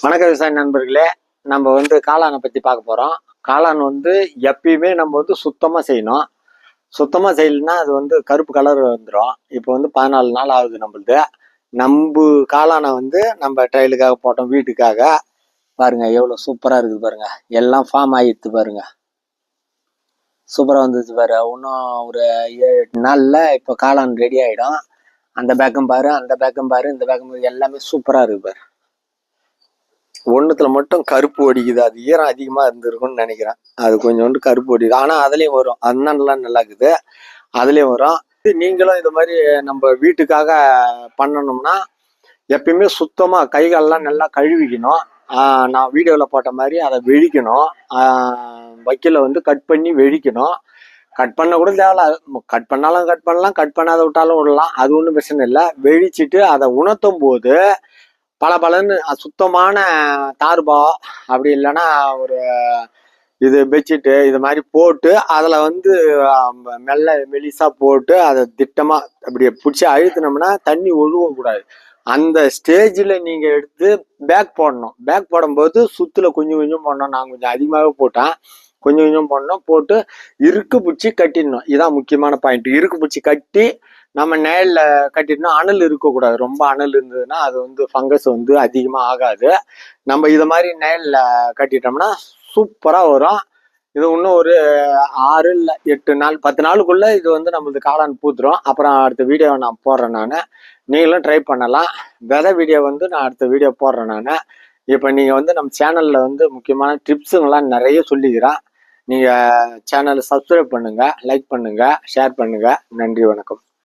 வணக்க விவசாய நண்பர்களே, நம்ம காளானை பற்றி பார்க்க போகிறோம். காளான் எப்பயுமே நம்ம சுத்தமாக செய்யணும். சுத்தமாக செய்யலைன்னா அது கருப்பு கலர் வந்துடும். இப்போ 14 நாள் ஆகுது நம்மளுது. நம்ம காளானை நம்ம ட்ரையலுக்காக போட்டோம், வீட்டுக்காக. பாருங்க எவ்வளோ சூப்பராக இருக்குது பாருங்க. எல்லாம் ஃபார்ம் ஆகிடுது பாருங்க. சூப்பராக வந்துச்சு பாரு. இன்னும் ஒரு 7 நாளில் இப்போ காளான் ரெடி ஆகிடும். அந்த பேக்கம் பாரு, அந்த பேக்கம் பாரு, இந்த பேக்கம் பாரு, எல்லாமே சூப்பராக இருக்குது பாரு. ஒன்றுத்துல மட்டும் கருப்பு ஒடிக்குது. அது ஈரம் அதிகமாக இருந்திருக்கும்னு நினைக்கிறேன். அது கொஞ்சோண்டு கருப்பு ஒடிக்குது. ஆனால் அதுலேயும் வரும். அண்ணன்லாம் நல்லா இருக்குது, அதுலேயும் வரும். நீங்களும் இது மாதிரி நம்ம வீட்டுக்காக பண்ணணும்னா எப்பயுமே சுத்தமாக கைகாலெலாம் நல்லா கழுவிக்கணும். நான் வீடியோவில் போட்ட மாதிரி அதை வெடிக்கணும். வைக்கல கட் பண்ணி வெடிக்கணும். கட் பண்ண கூட தேவையில்ல. கட் பண்ணாலும் கட் பண்ணலாம், கட் பண்ணாத விட்டாலும் விடலாம். அது ஒன்றும் பிரச்சனை இல்லை. வெடிச்சிட்டு அதை உணர்த்தும் போது பலன்னு சுத்தமான தார்பா, அப்படி இல்லைன்னா ஒரு இது பெட்ஷீட்டு இது மாதிரி போட்டு அதில் மெல்ல மெலிசா போட்டு அதை திட்டமாக அப்படியே பிடிச்சி அழுத்தினோம்னா தண்ணி ஒழுகக்கூடாது. அந்த ஸ்டேஜில் நீங்கள் எடுத்து பேக் போடணும். பேக் போடும்போது சுற்றில் கொஞ்சம் கொஞ்சம் போடணும். நான் கொஞ்சம் அதிகமாகவே போட்டேன். கொஞ்சம் கொஞ்சம் போடணும். போட்டு இறுக்கு பிடிச்சி கட்டிடணும். இதுதான் முக்கியமான பாயிண்ட். இறுக்கு பிடிச்சி கட்டி நம்ம நேரில் கட்டிட்டோம்னா அனல் இருக்கக்கூடாது. ரொம்ப அனல் இருந்ததுன்னா அது ஃபங்கஸ் அதிகமாக ஆகாது. நம்ம இதை மாதிரி நேரில் கட்டிட்டோம்னா சூப்பராக வரும். இது இன்னும் ஒரு 6 இல்லை 8 நாள் 10 நாளுக்குள்ளே இது நம்மளுக்கு காளான் பூத்துரும். அப்புறம் அடுத்த வீடியோ நான் போடுறேன். நீங்களும் ட்ரை பண்ணலாம். விதை வீடியோ நான் அடுத்த வீடியோ போடுறேன். இப்போ நீங்கள் நம்ம சேனலில் முக்கியமான டிப்ஸுங்கெல்லாம் நிறைய சொல்லிக்கிறேன். நீங்கள் சேனலை சப்ஸ்கிரைப் பண்ணுங்கள், லைக் பண்ணுங்கள், ஷேர் பண்ணுங்கள். நன்றி, வணக்கம்.